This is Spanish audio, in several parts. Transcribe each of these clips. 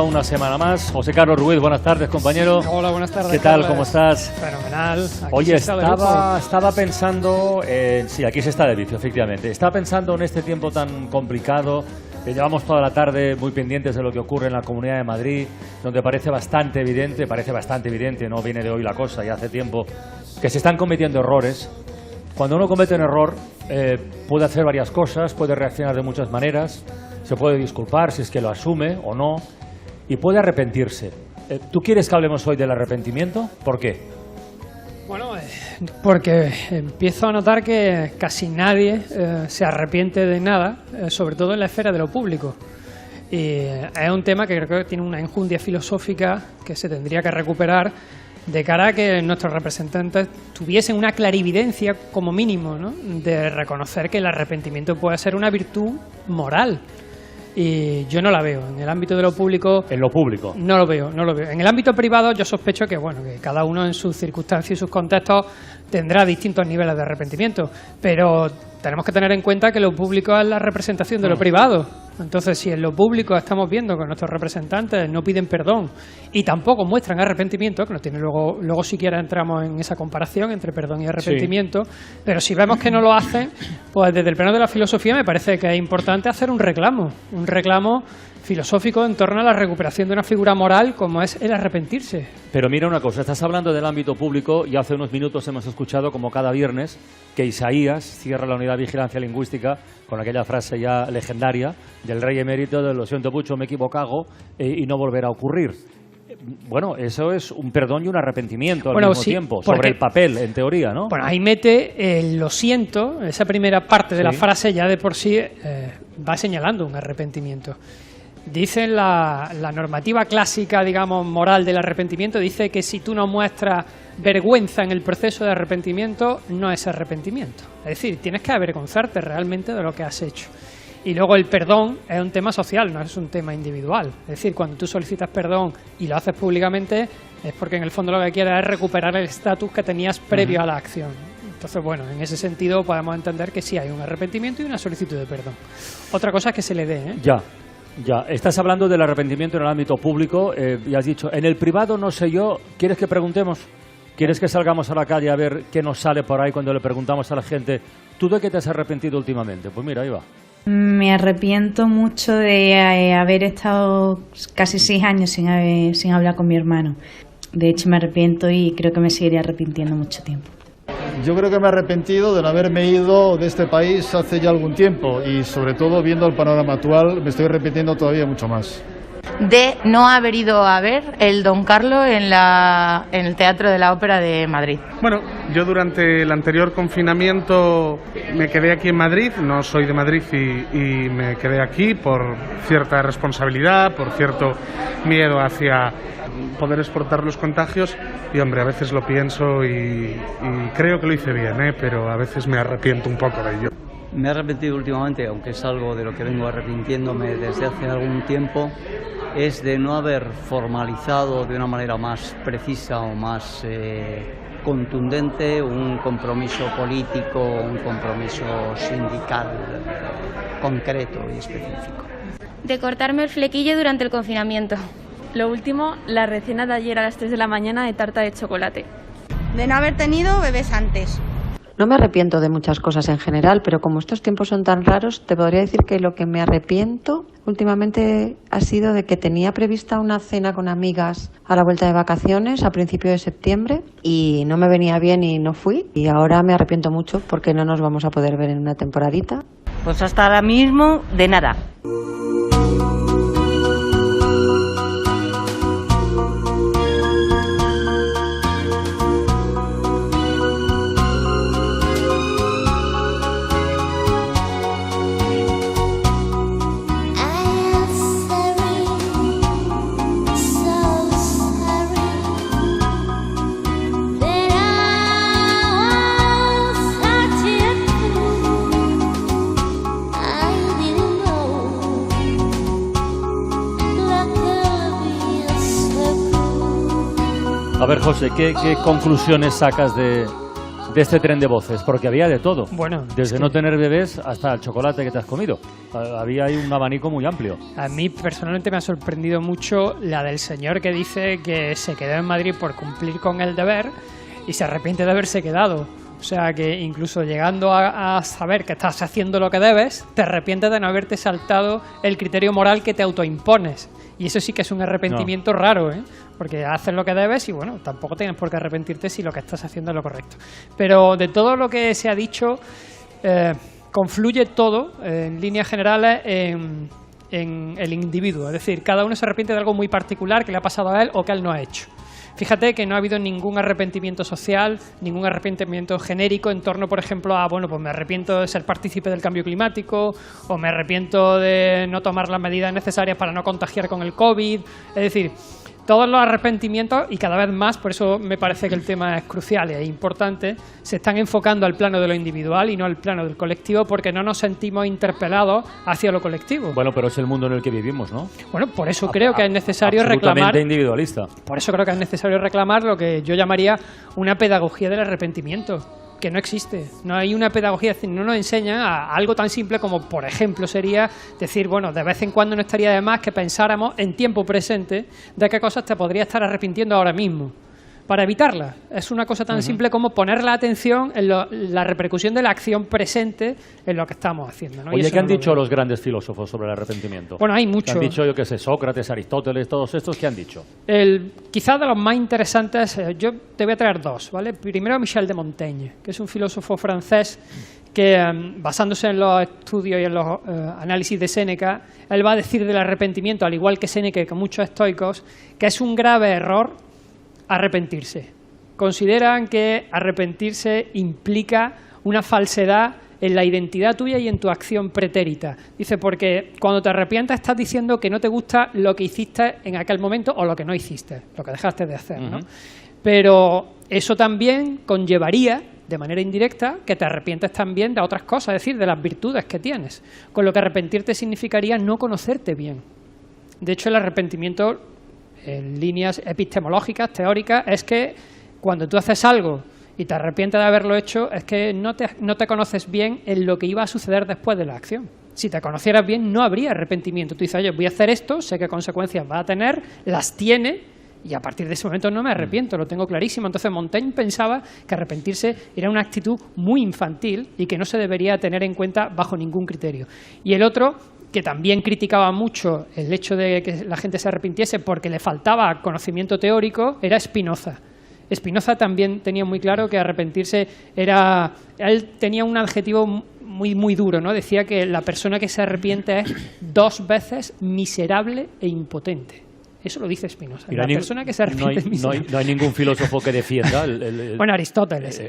Una semana más. José Carlos Ruiz, buenas tardes, compañero. Hola, buenas tardes. ¿Qué tal? Carlos. ¿Cómo estás? Fenomenal. Oye, estaba pensando, sí, aquí se está de vicio, efectivamente. Estaba pensando en este tiempo tan complicado, que llevamos toda la tarde muy pendientes de lo que ocurre en la Comunidad de Madrid, donde parece bastante evidente, no viene de hoy la cosa, ya hace tiempo, que se están cometiendo errores. Cuando uno comete un error, puede hacer varias cosas, puede reaccionar de muchas maneras, se puede disculpar si es que lo asume o no, y puede arrepentirse. ¿Tú quieres que hablemos hoy del arrepentimiento? ¿Por qué? Bueno, porque empiezo a notar que casi nadie se arrepiente de nada, sobre todo en la esfera de lo público. Y es un tema que creo que tiene una enjundia filosófica que se tendría que recuperar de cara a que nuestros representantes tuviesen una clarividencia, como mínimo, ¿no?, de reconocer que el arrepentimiento puede ser una virtud moral. Y yo no la veo. En el ámbito de lo público... En lo público. No lo veo. En el ámbito privado yo sospecho que, que cada uno en sus circunstancias y sus contextos tendrá distintos niveles de arrepentimiento. Pero tenemos que tener en cuenta que lo público es la representación de lo privado. Entonces, si en lo público estamos viendo que nuestros representantes no piden perdón y tampoco muestran arrepentimiento, que no tiene luego siquiera entramos en esa comparación entre perdón y arrepentimiento, sí. Pero si vemos que no lo hacen, pues desde el plano de la filosofía me parece que es importante hacer un reclamo filosófico en torno a la recuperación de una figura moral como es el arrepentirse. Pero mira una cosa, estás hablando del ámbito público y hace unos minutos hemos escuchado, como cada viernes, que Isaías cierra la unidad de vigilancia lingüística con aquella frase ya legendaria del rey emérito de lo siento mucho, me he equivocado y no volverá a ocurrir. Bueno, eso es un perdón y un arrepentimiento al mismo tiempo, sobre el papel, en teoría, ¿no? Bueno, ahí mete el lo siento, esa primera parte de la frase ya de por sí va señalando un arrepentimiento. Dice la normativa clásica, digamos, moral del arrepentimiento, dice que si tú no muestras vergüenza en el proceso de arrepentimiento, no es arrepentimiento. Es decir, tienes que avergonzarte realmente de lo que has hecho. Y luego el perdón es un tema social, no es un tema individual. Es decir, cuando tú solicitas perdón y lo haces públicamente, es porque en el fondo lo que quieres es recuperar el estatus que tenías previo a la acción. Entonces, bueno, en ese sentido podemos entender que sí hay un arrepentimiento y una solicitud de perdón. Otra cosa es que se le dé, ¿eh? Ya, estás hablando del arrepentimiento en el ámbito público y has dicho, en el privado no sé yo, ¿quieres que preguntemos? ¿Quieres que salgamos a la calle a ver qué nos sale por ahí cuando le preguntamos a la gente, ¿tú de qué te has arrepentido últimamente? Pues mira, ahí va. Me arrepiento mucho de haber estado casi 6 años sin hablar con mi hermano. De hecho, me arrepiento y creo que me seguiré arrepintiendo mucho tiempo. Yo creo que me he arrepentido de no haberme ido de este país hace ya algún tiempo y sobre todo viendo el panorama actual me estoy arrepintiendo todavía mucho más. De no haber ido a ver el Don Carlo en el Teatro de la Ópera de Madrid. Bueno, yo durante el anterior confinamiento me quedé aquí en Madrid, no soy de Madrid y me quedé aquí por cierta responsabilidad, por cierto miedo hacia poder exportar los contagios y hombre, a veces lo pienso y creo que lo hice bien, pero a veces me arrepiento un poco de ello. Me he arrepentido últimamente, aunque es algo de lo que vengo arrepintiéndome desde hace algún tiempo, es de no haber formalizado de una manera más precisa o más contundente un compromiso político, un compromiso sindical concreto y específico. De cortarme el flequillo durante el confinamiento. Lo último, la recena de ayer a las 3 de la mañana de tarta de chocolate. De no haber tenido bebés antes. No me arrepiento de muchas cosas en general, pero como estos tiempos son tan raros, te podría decir que lo que me arrepiento últimamente ha sido de que tenía prevista una cena con amigas a la vuelta de vacaciones a principios de septiembre y no me venía bien y no fui. Y ahora me arrepiento mucho porque no nos vamos a poder ver en una temporadita. Pues hasta ahora mismo, de nada. A ver, José, ¿qué conclusiones sacas de de este tren de voces? Porque había de todo. Bueno, desde no tener bebés hasta el chocolate que te has comido. Había ahí un abanico muy amplio. A mí personalmente me ha sorprendido mucho la del señor que dice que se quedó en Madrid por cumplir con el deber y se arrepiente de haberse quedado. O sea que incluso llegando a saber que estás haciendo lo que debes, te arrepientes de no haberte saltado el criterio moral que te autoimpones. Y eso sí que es un arrepentimiento raro, ¿eh? Porque haces lo que debes y bueno, tampoco tienes por qué arrepentirte si lo que estás haciendo es lo correcto. Pero de todo lo que se ha dicho, confluye todo, en líneas generales, en el individuo. Es decir, cada uno se arrepiente de algo muy particular que le ha pasado a él o que él no ha hecho. Fíjate que no ha habido ningún arrepentimiento social, ningún arrepentimiento genérico en torno, por ejemplo, a, bueno, pues me arrepiento de ser partícipe del cambio climático o me arrepiento de no tomar las medidas necesarias para no contagiar con el COVID. Es decir, todos los arrepentimientos, y cada vez más, por eso me parece que el tema es crucial e importante, se están enfocando al plano de lo individual y no al plano del colectivo, porque no nos sentimos interpelados hacia lo colectivo. Bueno, pero es el mundo en el que vivimos, ¿no? Bueno, por eso creo que es necesario absolutamente reclamar... individualista. Por eso creo que es necesario reclamar lo que yo llamaría una pedagogía del arrepentimiento, que no existe. No hay una pedagogía, no nos enseñan a algo tan simple como, por ejemplo, sería decir, bueno, de vez en cuando no estaría de más que pensáramos en tiempo presente de qué cosas te podría estar arrepintiendo ahora mismo, para evitarlas. Es una cosa tan simple como poner la atención en la repercusión de la acción presente en lo que estamos haciendo, ¿no? Oye, ¿qué han dicho los grandes filósofos sobre el arrepentimiento? Bueno, hay mucho. Han dicho, yo qué sé, Sócrates, Aristóteles, todos estos, ¿qué han dicho? Quizás de los más interesantes, yo te voy a traer dos, ¿vale? Primero, Michel de Montaigne, que es un filósofo francés que, basándose en los estudios y en los análisis de Séneca, él va a decir del arrepentimiento, al igual que Séneca y que muchos estoicos, que es un grave error arrepentirse. Consideran que arrepentirse implica una falsedad en la identidad tuya y en tu acción pretérita. Dice, porque cuando te arrepientes estás diciendo que no te gusta lo que hiciste en aquel momento o lo que no hiciste, lo que dejaste de hacer, ¿no? Pero eso también conllevaría, de manera indirecta, que te arrepientes también de otras cosas, es decir, de las virtudes que tienes. Con lo que arrepentirte significaría no conocerte bien. De hecho, el arrepentimiento, en líneas epistemológicas, teóricas, es que cuando tú haces algo y te arrepientes de haberlo hecho, es que no te conoces bien en lo que iba a suceder después de la acción. Si te conocieras bien, no habría arrepentimiento. Tú dices, oye, voy a hacer esto, sé qué consecuencias va a tener, las tiene, y a partir de ese momento no me arrepiento, lo tengo clarísimo. Entonces Montaigne pensaba que arrepentirse era una actitud muy infantil y que no se debería tener en cuenta bajo ningún criterio. Y el otro, que también criticaba mucho el hecho de que la gente se arrepintiese porque le faltaba conocimiento teórico, era Spinoza. Spinoza también tenía muy claro que arrepentirse era... Él tenía un adjetivo muy duro, ¿no? Decía que la persona que se arrepiente es 2 veces miserable e impotente. Eso lo dice Spinoza. La persona que se arrepiente es miserable. No hay ningún filósofo que defienda Bueno, Aristóteles.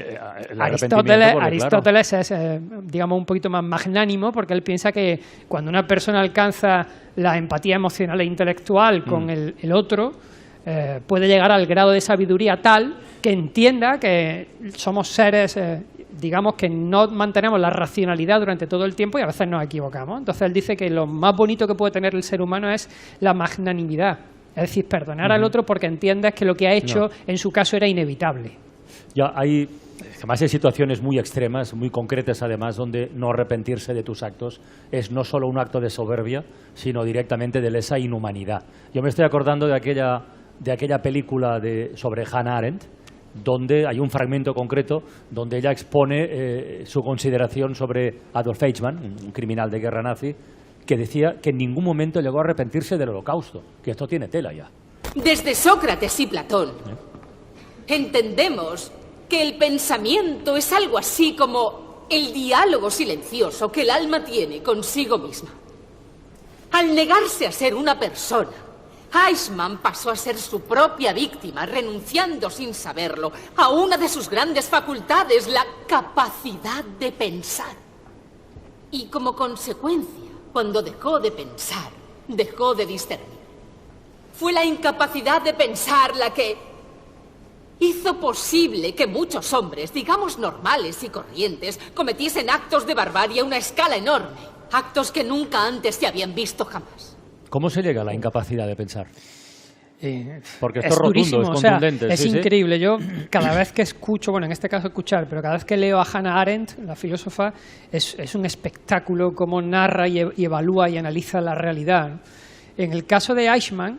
Aristóteles es, digamos, un poquito más magnánimo, porque él piensa que cuando una persona alcanza la empatía emocional e intelectual con el otro, puede llegar al grado de sabiduría tal que entienda que somos seres, digamos, que no mantenemos la racionalidad durante todo el tiempo y a veces nos equivocamos. Entonces él dice que lo más bonito que puede tener el ser humano es la magnanimidad. Es decir, perdonar al otro porque entiendes que lo que ha hecho en su caso era inevitable. Ya además hay situaciones muy extremas, muy concretas además, donde no arrepentirse de tus actos es no solo un acto de soberbia, sino directamente de lesa inhumanidad. Yo me estoy acordando de aquella película sobre Hannah Arendt, donde hay un fragmento concreto donde ella expone su consideración sobre Adolf Eichmann, un criminal de guerra nazi, que decía que en ningún momento llegó a arrepentirse del Holocausto, que esto tiene tela ya. Desde Sócrates y Platón entendemos que el pensamiento es algo así como el diálogo silencioso que el alma tiene consigo misma. Al negarse a ser una persona, Eichmann pasó a ser su propia víctima, renunciando sin saberlo a una de sus grandes facultades, la capacidad de pensar. Y como consecuencia, cuando dejó de pensar, dejó de discernir. Fue la incapacidad de pensar la que hizo posible que muchos hombres, digamos normales y corrientes, cometiesen actos de barbarie a una escala enorme. Actos que nunca antes se habían visto jamás. ¿Cómo se llega a la incapacidad de pensar? Porque esto es rotundo, es contundente. O sea, es increíble. Yo cada vez que escucho, bueno, en este caso escuchar, pero cada vez que leo a Hannah Arendt, la filósofa, es un espectáculo cómo narra y evalúa y analiza la realidad, ¿no? En el caso de Eichmann,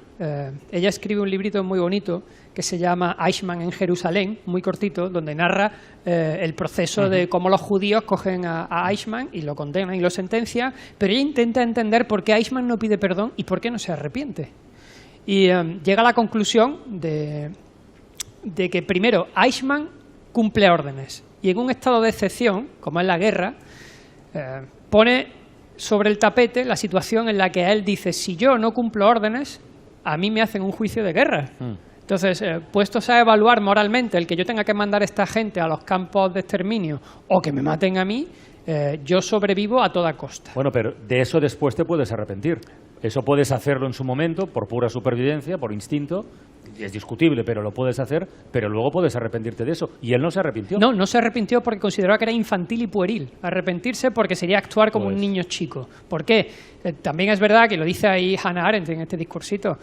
ella escribe un librito muy bonito que se llama Eichmann en Jerusalén, muy cortito, donde narra el proceso de cómo los judíos cogen a Eichmann y lo condenan y lo sentencian, pero ella intenta entender por qué Eichmann no pide perdón y por qué no se arrepiente. Y llega a la conclusión de que, primero, Eichmann cumple órdenes y en un estado de excepción, como es la guerra, pone sobre el tapete la situación en la que él dice: si yo no cumplo órdenes, a mí me hacen un juicio de guerra. Entonces, puestos a evaluar moralmente el que yo tenga que mandar a esta gente a los campos de exterminio o que me maten a mí, yo sobrevivo a toda costa. Bueno, pero de eso después te puedes arrepentir. Eso puedes hacerlo en su momento por pura supervivencia, por instinto. Es discutible, pero lo puedes hacer, pero luego puedes arrepentirte de eso. Y él no se arrepintió. No, no se arrepintió porque consideraba que era infantil y pueril. Arrepentirse porque sería actuar como un niño chico. ¿Por qué? También es verdad que lo dice ahí Hannah Arendt en este discursito.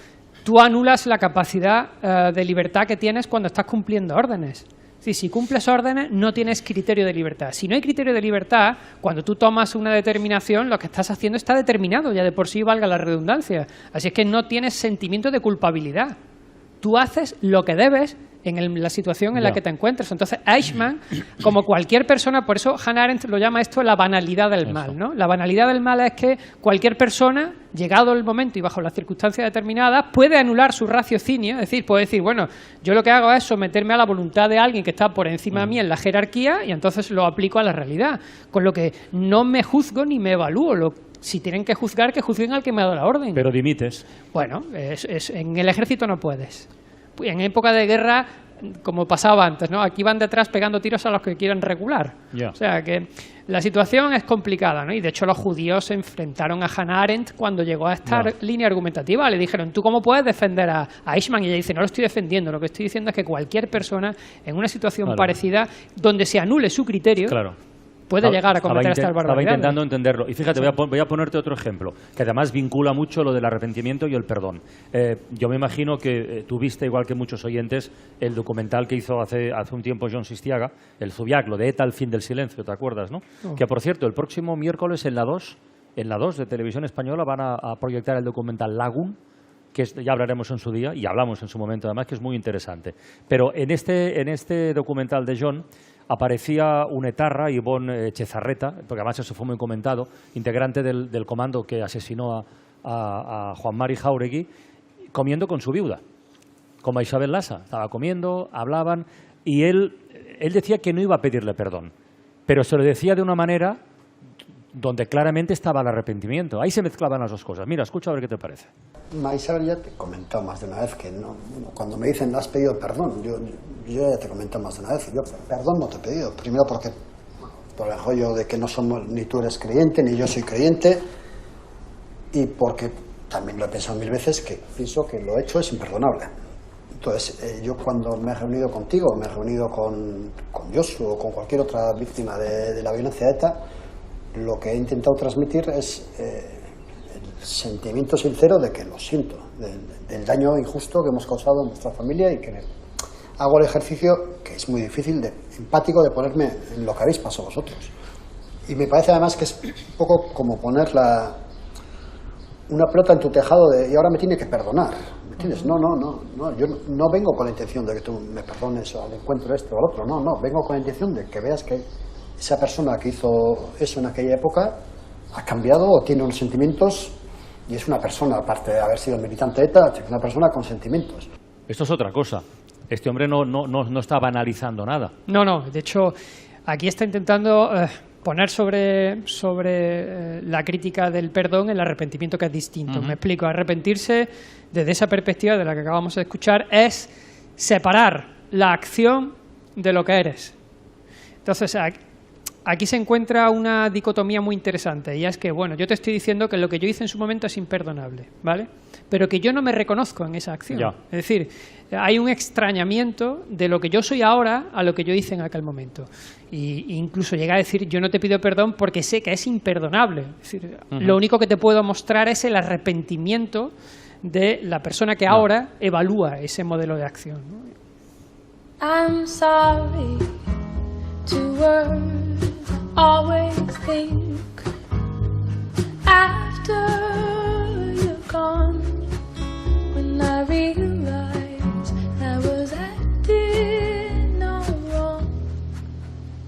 Tú anulas la capacidad de libertad que tienes cuando estás cumpliendo órdenes. Si cumples órdenes, no tienes criterio de libertad. Si no hay criterio de libertad, cuando tú tomas una determinación, lo que estás haciendo está determinado, ya de por sí, valga la redundancia. Así es que no tienes sentimiento de culpabilidad. Tú haces lo que debes en la situación en la que te encuentras. Entonces, Eichmann, como cualquier persona, por eso Hannah Arendt lo llama esto la banalidad del mal, ¿no? La banalidad del mal es que cualquier persona, llegado el momento y bajo las circunstancias determinadas, puede anular su raciocinio, es decir, puede decir, bueno, yo lo que hago es someterme a la voluntad de alguien que está por encima de mí en la jerarquía y entonces lo aplico a la realidad, con lo que no me juzgo ni me evalúo. Si tienen que juzgar, que juzguen al que me ha dado la orden. Pero dimites. Bueno, en el ejército no puedes. En época de guerra, como pasaba antes, ¿no? Aquí van detrás pegando tiros a los que quieran regular. Yeah. O sea que la situación es complicada, ¿no? Y de hecho los judíos se enfrentaron a Hannah Arendt cuando llegó a esta línea argumentativa. Le dijeron, ¿tú cómo puedes defender a Eichmann? Y ella dice, no lo estoy defendiendo, lo que estoy diciendo es que cualquier persona en una situación parecida, donde se anule su criterio, puede llegar a cometer estas barbaridades. Estaba intentando entenderlo. Y fíjate, voy a ponerte otro ejemplo, que además vincula mucho lo del arrepentimiento y el perdón. Yo me imagino que tú viste, igual que muchos oyentes, el documental que hizo hace un tiempo Jon Sistiaga, el Zubiac, lo de ETA, el fin del silencio, ¿te acuerdas, no? Que, por cierto, el próximo miércoles en la 2 de Televisión Española van a proyectar el documental Lagun, que ya hablaremos en su día, y hablamos en su momento además, que es muy interesante. Pero en este documental de Jon aparecía un etarra, Ivonne Chezarreta, porque además eso fue muy comentado, integrante del comando que asesinó a Juan Mari Jáuregui, comiendo con su viuda, como a Isabel Lassa. Estaba comiendo, hablaban, y él decía que no iba a pedirle perdón, pero se lo decía de una manera donde claramente estaba el arrepentimiento. Ahí se mezclaban las dos cosas. Mira, escucha a ver qué te parece. Isabel, ya te he comentado más de una vez que no, cuando me dicen, ¿has pedido perdón? Yo ya te he comentado más de una vez. Yo perdón no te he pedido. Primero porque, por el rollo de que no somos, ni tú eres creyente, ni yo soy creyente, y porque también lo he pensado 1000 veces, que pienso que lo hecho es imperdonable. Entonces, yo cuando me he reunido contigo, me he reunido con Josu o con cualquier otra víctima de la violencia de ETA, lo que he intentado transmitir es el sentimiento sincero de que lo siento, del daño injusto que hemos causado en nuestra familia, y que hago el ejercicio, que es muy difícil, empático, de ponerme en lo que habéis pasado vosotros. Y me parece además que es un poco como poner una pelota en tu tejado y ahora me tiene que perdonar. ¿Me entiendes? No, yo no vengo con la intención de que tú me perdones al encuentro esto o al otro, no, vengo con la intención de que veas que esa persona que hizo eso en aquella época ha cambiado o tiene unos sentimientos, y es una persona, aparte de haber sido militante de ETA, es una persona con sentimientos. Esto es otra cosa. Este hombre no está banalizando nada. No, de hecho, aquí está intentando poner sobre la crítica del perdón el arrepentimiento, que es distinto. Me explico. Arrepentirse, desde esa perspectiva de la que acabamos de escuchar, es separar la acción de lo que eres. Entonces, aquí se encuentra una dicotomía muy interesante, y es que, bueno, yo te estoy diciendo que lo que yo hice en su momento es imperdonable, ¿vale? Pero que yo no me reconozco en esa acción. Es decir, hay un extrañamiento de lo que yo soy ahora a lo que yo hice en aquel momento. Y incluso llega a decir, yo no te pido perdón porque sé que es imperdonable. Es decir, lo único que te puedo mostrar es el arrepentimiento de la persona que ahora evalúa ese modelo de acción, ¿no? I'm sorry to always think after you're gone, when I realize I was acting all wrong,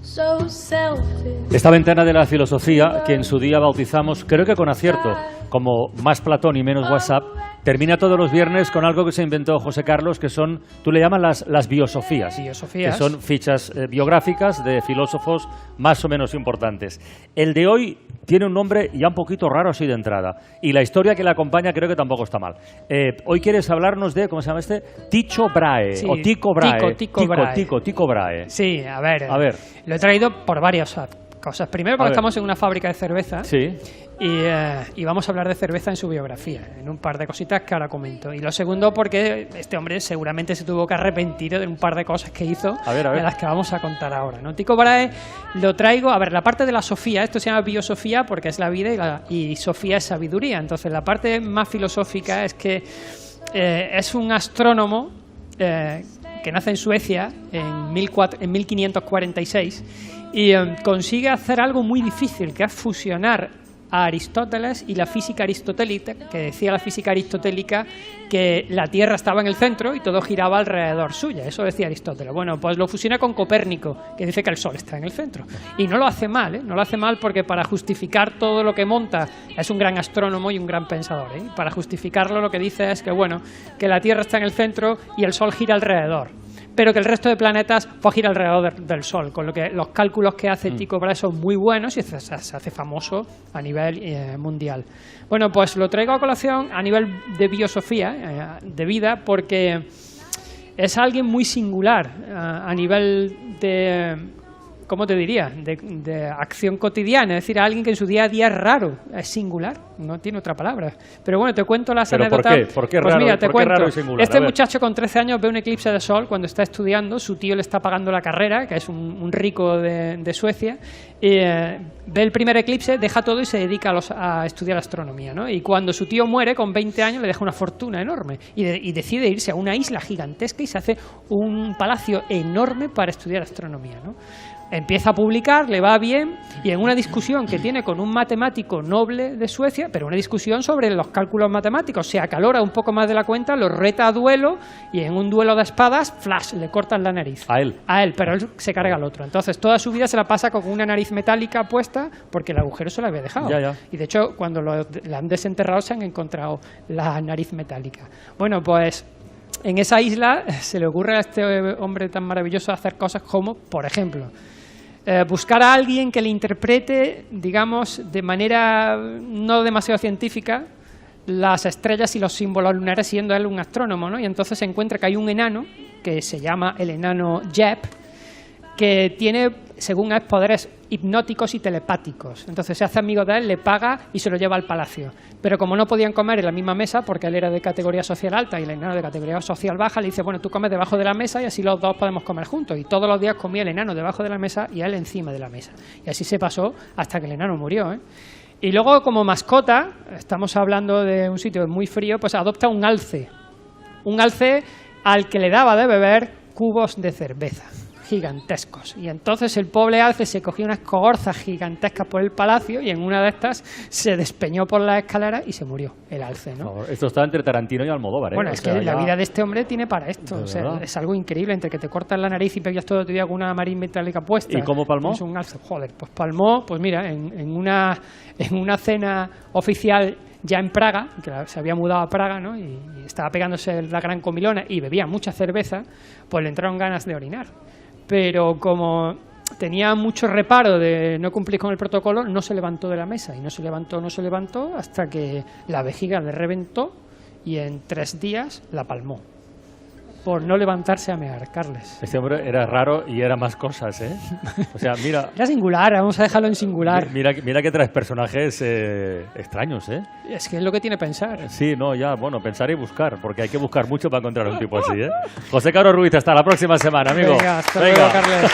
so selfish. Esta ventana de la filosofía que en su día bautizamos, creo que con acierto, como Más Platón y menos WhatsApp, termina todos los viernes con algo que se inventó José Carlos, que son, tú le llamas las biosofías, que son fichas biográficas de filósofos más o menos importantes. El de hoy tiene un nombre ya un poquito raro así de entrada, y la historia que le acompaña creo que tampoco está mal. Hoy quieres hablarnos de, ¿cómo se llama este? Tycho Brahe, Sí, o Tycho Brahe. Tycho Brahe. Sí, a ver, lo he traído por varias cosas. Primero porque estamos en una fábrica de cerveza. Sí. Y vamos a hablar de cerveza en su biografía, en un par de cositas que ahora comento. Y lo segundo porque este hombre seguramente se tuvo que arrepentir de un par de cosas que hizo, de las que vamos a contar ahora, ¿no? Tycho Brahe lo traigo, a ver, la parte de la sofía, esto se llama biosofía porque es la vida y sofía es sabiduría. Entonces la parte más filosófica es que es un astrónomo que nace en Suecia en 1546 y consigue hacer algo muy difícil, que es fusionar a Aristóteles y la física aristotélica, que decía la física aristotélica que la Tierra estaba en el centro y todo giraba alrededor suya. Eso decía Aristóteles. Bueno, pues lo fusiona con Copérnico, que dice que el Sol está en el centro. Y no lo hace mal, ¿eh? No lo hace mal porque para justificar todo lo que monta es un gran astrónomo y un gran pensador, ¿eh? Para justificarlo lo que dice es que, bueno, que la Tierra está en el centro y el Sol gira alrededor, pero que el resto de planetas pues gira alrededor del Sol, con lo que los cálculos que hace Tycho Brahe son muy buenos y se hace famoso a nivel mundial. Bueno, pues lo traigo a colación a nivel de biosofía, de vida, porque es alguien muy singular a nivel de... ¿Cómo te diría? De acción cotidiana, es decir, a alguien que en su día a día es raro, es singular, no tiene otra palabra. Pero bueno, te cuento las anécdotas. ¿Por qué? ¿Por qué pues raro, mira, te cuento. Raro y singular? Este muchacho con 13 años ve un eclipse de sol cuando está estudiando, su tío le está pagando la carrera, que es un rico de Suecia, y ve el primer eclipse, deja todo y se dedica a estudiar astronomía, ¿no? Y cuando su tío muere con 20 años le deja una fortuna enorme y decide irse a una isla gigantesca y se hace un palacio enorme para estudiar astronomía, ¿no? Empieza a publicar, le va bien, y en una discusión que tiene con un matemático noble de Suecia, pero una discusión sobre los cálculos matemáticos, se acalora un poco más de la cuenta, lo reta a duelo, y en un duelo de espadas, flash, le cortan la nariz. A él, pero él se carga al otro. Entonces toda su vida se la pasa con una nariz metálica puesta, porque el agujero se la había dejado. Ya. Y de hecho, cuando la han desenterrado se han encontrado la nariz metálica. Bueno, pues... en esa isla se le ocurre a este hombre tan maravilloso hacer cosas como, por ejemplo, buscar a alguien que le interprete, digamos, de manera no demasiado científica las estrellas y los símbolos lunares, siendo él un astrónomo, ¿no? Y entonces se encuentra que hay un enano que se llama el enano Jep, que tiene, según él, poderes hipnóticos y telepáticos. Entonces se hace amigo de él, le paga y se lo lleva al palacio. Pero como no podían comer en la misma mesa, porque él era de categoría social alta y el enano de categoría social baja, le dice, bueno, tú comes debajo de la mesa y así los dos podemos comer juntos. Y todos los días comía el enano debajo de la mesa y él encima de la mesa. Y así se pasó hasta que el enano murió, ¿eh? Y luego, como mascota, estamos hablando de un sitio muy frío, pues adopta un alce. Un alce al que le daba de beber cubos de cerveza gigantescos. Y entonces el pobre alce se cogió unas cogorzas gigantescas por el palacio y en una de estas se despeñó por las escaleras y se murió el alce, ¿no? Esto está entre Tarantino y Almodóvar, ¿eh? Bueno, es que la vida de este hombre tiene para esto. O sea, es algo increíble, entre que te cortas la nariz y pegas todo tu día con una nariz metálica puesta. ¿Y cómo palmó? Es un alce. Joder, pues palmó, pues mira, en una cena oficial ya en Praga, que se había mudado a Praga, ¿no? Y estaba pegándose la gran comilona y bebía mucha cerveza, pues le entraron ganas de orinar. Pero como tenía mucho reparo de no cumplir con el protocolo, no se levantó de la mesa. Y no se levantó hasta que la vejiga le reventó y en 3 días la palmó. Por no levantarse a mear, Carles. Este hombre era raro y era más cosas, ¿eh? O sea, mira... Era singular, vamos a dejarlo en singular. Mira que traes personajes extraños, ¿eh? Es que es lo que tiene pensar. Sí, no, ya, bueno, pensar y buscar, porque hay que buscar mucho para encontrar un tipo así, ¿eh? José Carlos Ruiz, hasta la próxima semana, amigo. Venga, hasta luego, Carles.